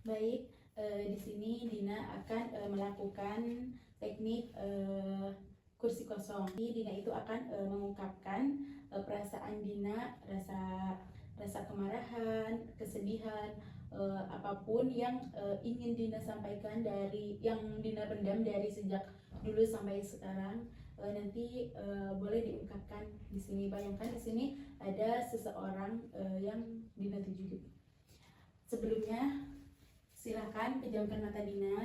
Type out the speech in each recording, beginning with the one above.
Baik, di sini Dina akan melakukan teknik kursi kosong. Dina itu akan mengungkapkan perasaan Dina, rasa kemarahan, kesedihan, apapun yang ingin Dina sampaikan dari yang Dina pendam dari sejak dulu sampai sekarang. Nanti boleh diungkapkan di sini. Bayangkan di sini ada seseorang yang Dina tuju. Sebelumnya silahkan pejamkan mata Dina,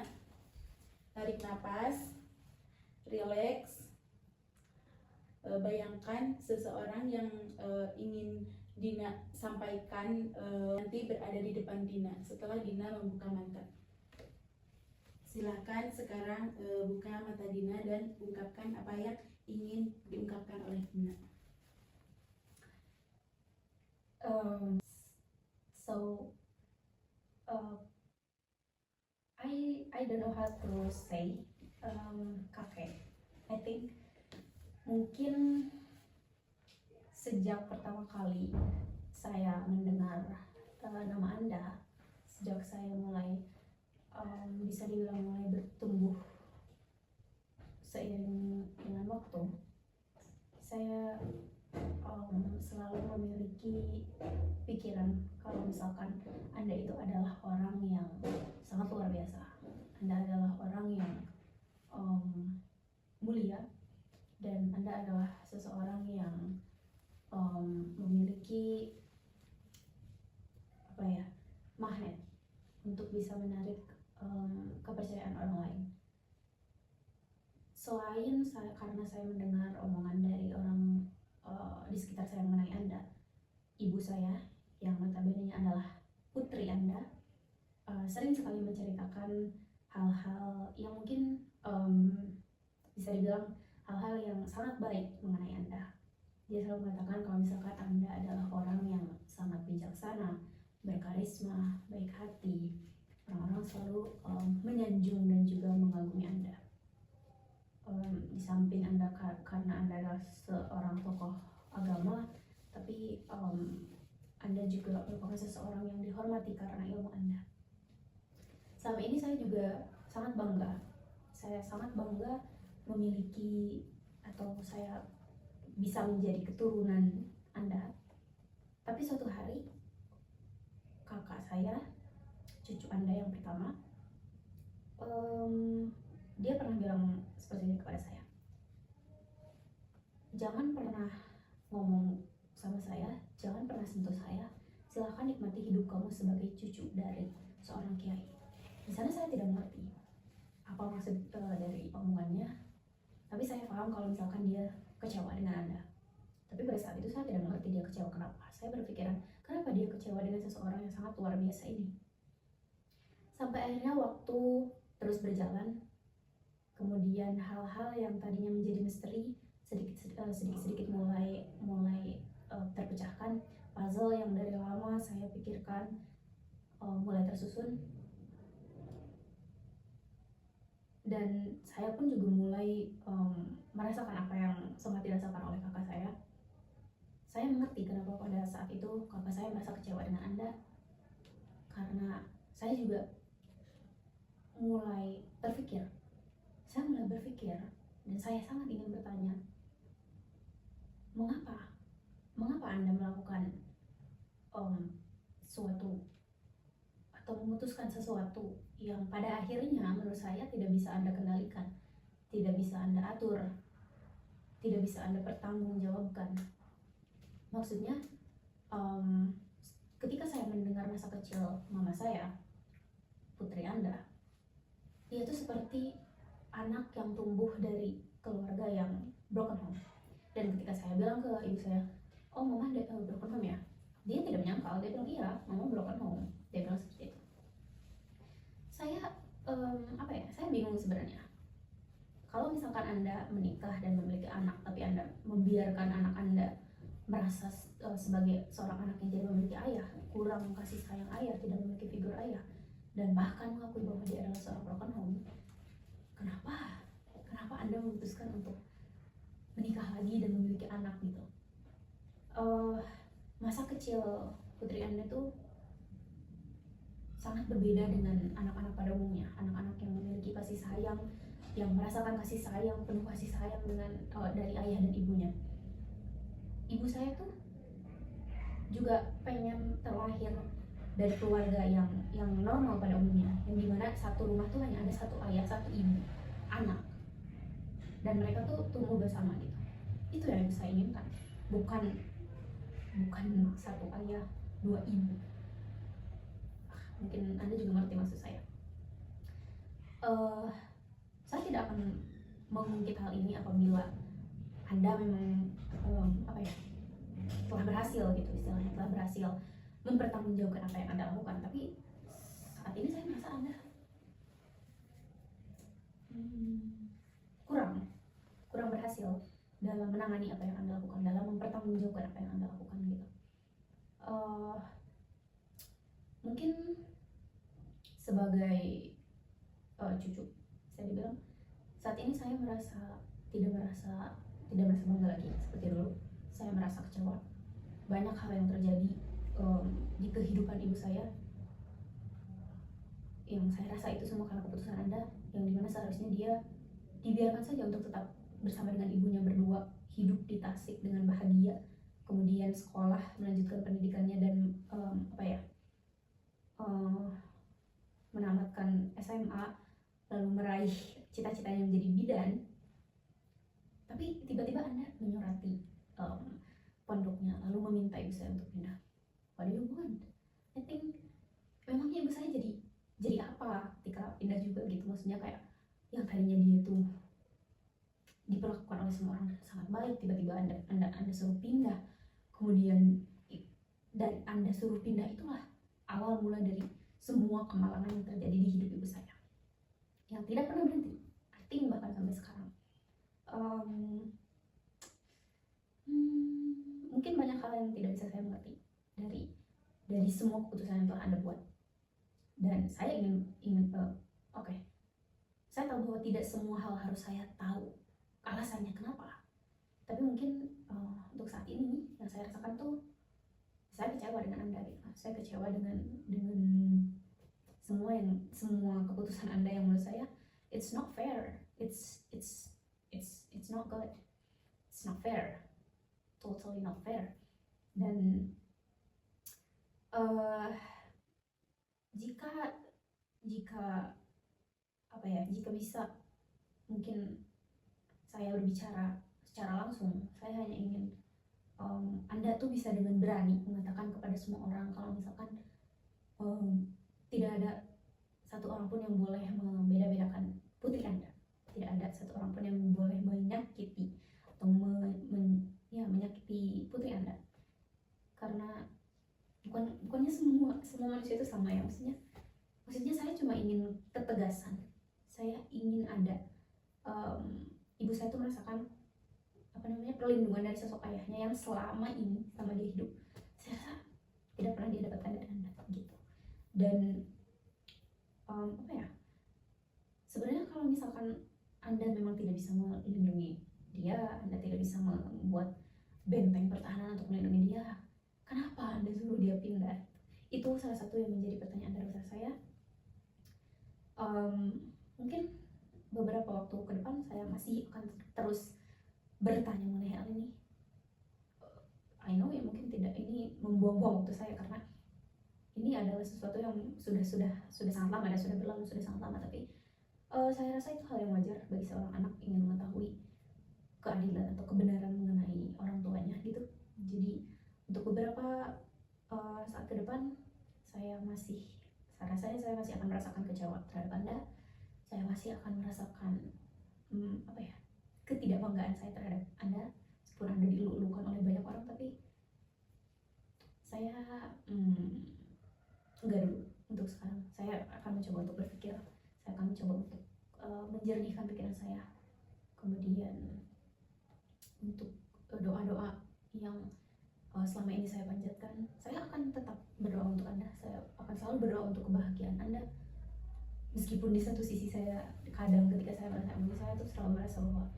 tarik nafas, rileks. Bayangkan seseorang yang ingin Dina sampaikan nanti berada di depan Dina setelah Dina membuka mata. Silahkan sekarang buka mata Dina dan ungkapkan apa yang ingin diungkapkan oleh Dina. I don't know how to say kakek. I think mungkin sejak pertama kali saya mendengar nama Anda, sejak saya mulai bisa dibilang mulai bertumbuh seiring dengan waktu, saya selalu memiliki pikiran kalau misalkan Anda itu adalah orang yang sangat luar biasa. Anda adalah orang yang mulia, dan Anda adalah seseorang yang memiliki magnet untuk bisa menarik kepercayaan orang lain. Selain karena saya mendengar omongan dari orang di sekitar saya mengenai Anda, ibu saya yang notabene adalah putri Anda sering sekali menceritakan hal-hal yang mungkin bisa dibilang hal-hal yang sangat baik mengenai Anda. Dia selalu mengatakan kalau misalkan Anda adalah orang yang sangat bijaksana, berkarisma, baik hati. Orang-orang selalu menyanjung dan juga mengagumi Anda. Di samping Anda karena Anda adalah seorang tokoh agama, tapi Anda juga merupakan seseorang yang dihormati karena ilmu Anda. Selama ini saya juga sangat bangga. Saya sangat bangga memiliki atau saya bisa menjadi keturunan Anda. Tapi suatu hari kakak saya, cucu Anda yang pertama, dia pernah bilang seperti ini kepada saya. Jangan pernah ngomong sama saya, jangan pernah sentuh saya. Silahkan nikmati hidup kamu sebagai cucu dari seorang kiai. Di sana saya tidak mengerti apa maksud dari omongannya, tapi saya paham kalau misalkan dia kecewa dengan Anda. Tapi pada saat itu saya tidak mengerti dia kecewa kenapa. Saya berpikiran, kenapa dia kecewa dengan seseorang yang sangat luar biasa ini. Sampai akhirnya waktu terus berjalan, kemudian hal-hal yang tadinya menjadi misteri sedikit-sedikit mulai terpecahkan. Puzzle yang dari lama saya pikirkan mulai tersusun, dan saya pun juga mulai merasakan apa yang sempat dirasakan oleh kakak saya. Saya mengerti kenapa pada saat itu kakak saya merasa kecewa dengan Anda, karena saya juga mulai berpikir, dan saya sangat ingin bertanya, mengapa Anda melakukan suatu atau memutuskan sesuatu yang pada akhirnya menurut saya tidak bisa Anda kendalikan, tidak bisa Anda atur, tidak bisa Anda pertanggungjawabkan. Maksudnya, ketika saya mendengar masa kecil mama saya, putri Anda, dia itu seperti anak yang tumbuh dari keluarga yang broken home. Dan ketika saya bilang ke ibu saya, oh mama broken home ya, dia tidak menyangkal, dia bilang iya mama broken home, dia bilang seperti itu. Saya saya bingung sebenarnya. Kalau misalkan Anda menikah dan memiliki anak, tapi Anda membiarkan anak Anda merasa sebagai seorang anak yang tidak memiliki ayah, kurang kasih sayang ayah, tidak memiliki figur ayah, dan bahkan mengakui bahwa dia adalah seorang broken home, kenapa Anda memutuskan untuk menikah lagi dan memiliki anak gitu? Masa kecil putri Anda tuh sangat berbeda dengan anak-anak pada umumnya. Anak-anak yang memiliki kasih sayang, yang merasakan kasih sayang, penuh kasih sayang dengan dari ayah dan ibunya. Ibu saya tuh juga pengen terlahir dari keluarga yang normal pada umumnya, yang dimana satu rumah tuh hanya ada satu ayah, satu ibu, anak, dan mereka tuh tumbuh bersama gitu. Itu yang saya inginkan, bukan satu ayah, dua ibu. Mungkin Anda juga ngerti maksud saya. Saya tidak akan mengungkit hal ini apabila Anda memang telah berhasil gitu, istilahnya telah berhasil mempertanggungjawabkan apa yang Anda lakukan. Tapi saat ini saya merasa Anda kurang berhasil dalam menangani apa yang Anda lakukan, dalam mempertanggungjawabkan apa yang Anda lakukan gitu. Mungkin sebagai cucu, saya dibilang saat ini saya tidak merasa bangga lagi seperti dulu. Saya merasa kecewa. Banyak hal yang terjadi di kehidupan ibu saya yang saya rasa itu semua karena keputusan Anda, yang dimana seharusnya dia dibiarkan saja untuk tetap bersama dengan ibunya berdua, hidup di Tasik dengan bahagia, kemudian sekolah, melanjutkan pendidikannya, dan menamatkan SMA, lalu meraih cita-citanya menjadi bidan. Tapi tiba-tiba Anda menyorati pondoknya, lalu meminta ibu saya untuk pindah. What do you want? I think memangnya ibu saya jadi apa ketika pindah juga gitu. Maksudnya kayak yang tadinya dia tuh diperlakukan oleh semua orang sangat baik, tiba-tiba anda suruh pindah, kemudian dan Anda suruh pindah, itulah awal mula dari semua kemalangan yang terjadi di hidup ibu saya yang tidak pernah berhenti, I think bahkan sampai sekarang. Mungkin banyak hal yang tidak bisa saya mengerti dari semua keputusan yang telah Anda buat, dan saya ingin saya tahu bahwa tidak semua hal harus saya tahu alasannya kenapa, tapi mungkin untuk saat ini yang saya rasakan tuh saya kecewa dengan Anda gitu. Saya kecewa dengan semua keputusan Anda yang menurut saya it's not fair, it's not good, it's not fair, totally not fair. Dan jika bisa, mungkin saya berbicara secara langsung, saya hanya ingin Anda tuh bisa dengan berani mengatakan kepada semua orang kalau misalkan tidak ada satu orang pun yang boleh membeda-bedakan putri Anda, tidak ada satu orang pun yang boleh menyakiti atau menyakiti putri Anda, karena bukannya semua manusia itu sama ya. Maksudnya saya cuma ingin ketegasan, saya ingin ada ibu saya tuh merasakan perlindungan dari sosok ayahnya yang selama ini sama dia hidup, saya rasa tidak pernah dia dapatkan dari Anda gitu. Dan sebenarnya kalau misalkan Anda memang tidak bisa melindungi dia, Anda tidak bisa membuat benteng pertahanan untuk melindungi dia, kenapa Anda suruh dia pindah? Itu salah satu yang menjadi pertanyaan terbesar saya. Mungkin beberapa waktu ke depan saya masih akan terus bertanya mengenai hal ini. I know ya mungkin tidak, ini membuang-buang waktu saya karena ini adalah sesuatu yang sudah sangat lama dan sudah berlalu sudah sangat lama, tapi saya rasa itu hal yang wajar bagi seorang anak ingin mengetahui keadilan atau kebenaran mengenai orang tuanya gitu. Jadi untuk beberapa saat ke depan saya rasanya saya masih akan merasakan kecewa terhadap Anda. Saya masih akan merasakan ketidakbanggaan saya terhadap Anda, meskipun Anda dilulukan oleh banyak orang, tapi saya enggak dulu. Untuk sekarang saya akan mencoba untuk berpikir, saya akan mencoba untuk menjernihkan pikiran saya, kemudian untuk doa-doa yang selama ini saya panjatkan, saya akan tetap berdoa untuk Anda. Saya akan selalu berdoa untuk kebahagiaan Anda, meskipun di satu sisi saya kadang ketika saya merasa ibu saya tuh selalu merasa bahwa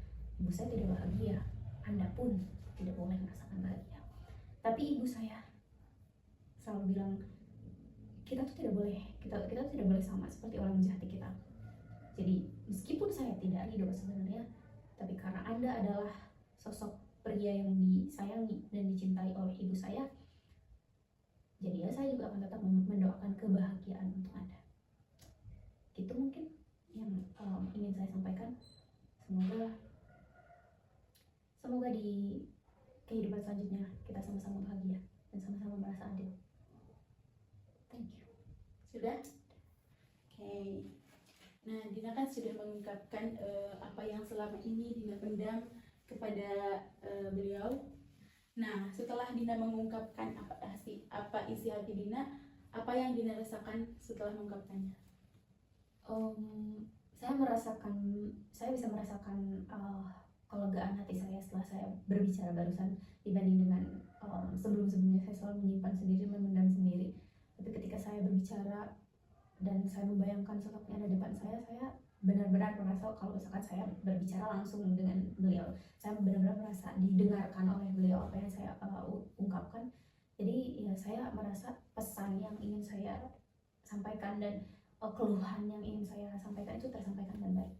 ibu saya tidak bahagia, Anda pun tidak boleh merasakan bahagia. Tapi ibu saya selalu bilang kita tuh tidak boleh kita tuh tidak boleh sama seperti orang menjahati kita. Jadi meskipun saya tidak ridho sebenarnya, tapi karena Anda adalah sosok pria yang disayangi dan dicintai oleh ibu saya, jadi ya saya juga akan tetap mendoakan kebahagiaan untuk Anda. Itu mungkin yang ingin saya sampaikan. Semoga di kehidupan selanjutnya kita sama-sama bahagia dan sama-sama merasa adil. Thank you. Sudah? Oke. Nah, Dina kan sudah mengungkapkan apa yang selama ini Dina pendam kepada beliau. Nah, setelah Dina mengungkapkan apa isi hati Dina, apa yang Dina rasakan setelah mengungkapkannya? Saya bisa merasakan kelegaan hati saya setelah saya berbicara barusan, dibanding dengan sebelum-sebelumnya saya selalu menyimpan sendiri, memendam sendiri. Tapi ketika saya berbicara dan saya membayangkan sosoknya ada di depan saya benar-benar merasa kalau misalkan saya berbicara langsung dengan beliau, saya benar-benar merasa didengarkan oleh beliau apa yang saya ungkapkan. Jadi ya, saya merasa pesan yang ingin saya sampaikan dan keluhan yang ingin saya sampaikan itu tersampaikan dengan baik.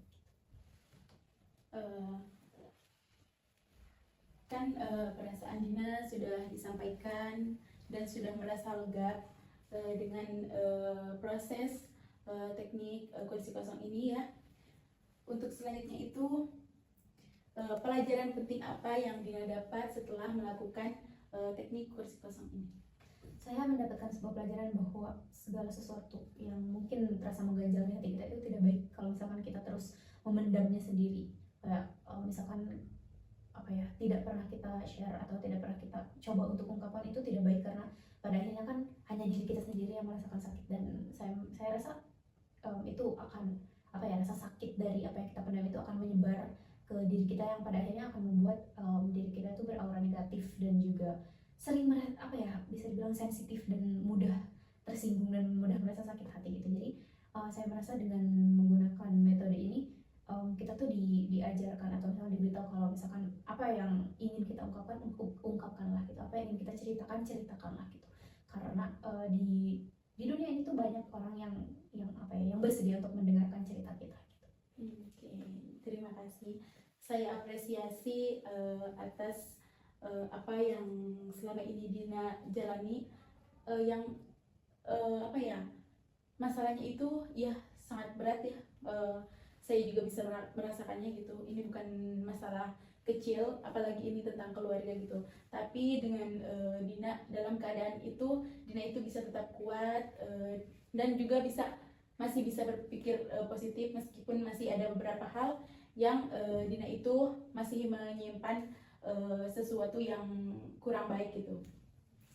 Perasaan Dina sudah disampaikan dan sudah merasa lega dengan proses teknik kursi kosong ini ya. Untuk selanjutnya itu pelajaran penting apa yang Dina dapat setelah melakukan teknik kursi kosong ini? Saya mendapatkan sebuah pelajaran bahwa segala sesuatu yang mungkin terasa mengganjal di hati kita itu tidak baik kalau misalkan kita terus memendamnya sendiri. Kayak misalkan tidak pernah kita share atau tidak pernah kita coba untuk ungkapkan, itu tidak baik karena pada akhirnya kan hanya diri kita sendiri yang merasakan sakit. Dan saya rasa itu akan rasa sakit dari apa yang kita pendam itu akan menyebar ke diri kita yang pada akhirnya akan membuat diri kita itu beraura negatif dan juga sering bisa dibilang sensitif dan mudah tersinggung dan mudah merasa sakit hati gitu. Jadi saya merasa dengan menggunakan metode ini kita tuh diajarkan atau misalnya diberitahu kalau misalkan apa yang ingin kita ungkapkanlah gitu, apa yang ingin kita ceritakanlah gitu. Karena di dunia ini tuh banyak orang yang bersedia untuk mendengarkan cerita kita gitu. Oke, terima kasih. Saya apresiasi atas apa yang selama ini Dina jalani, masalahnya itu ya sangat berat ya. Saya juga bisa merasakannya gitu. Ini bukan masalah kecil, apalagi ini tentang keluarga gitu. Tapi dengan Dina dalam keadaan itu, Dina itu bisa tetap kuat dan juga masih bisa berpikir positif meskipun masih ada beberapa hal yang Dina itu masih menyimpan sesuatu yang kurang baik gitu.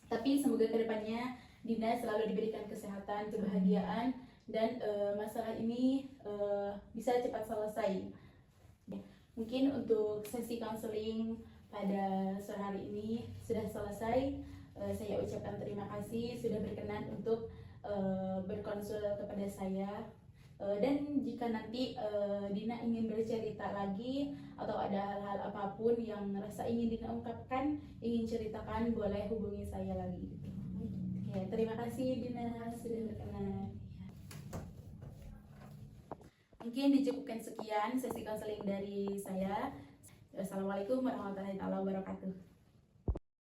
Tapi semoga kedepannya Dina selalu diberikan kesehatan, kebahagiaan, dan masalah ini bisa cepat selesai. Mungkin untuk sesi konseling pada sore hari ini sudah selesai. Saya ucapkan terima kasih sudah berkenan untuk berkonsul kepada saya. Dan jika nanti Dina ingin bercerita lagi atau ada hal-hal apapun yang rasa ingin Dina ungkapkan, ingin ceritakan, boleh hubungi saya lagi. Oke, terima kasih Dina sudah berkenan. Mungkin dicukupkan sekian sesi konseling dari saya. Assalamualaikum warahmatullahi wabarakatuh.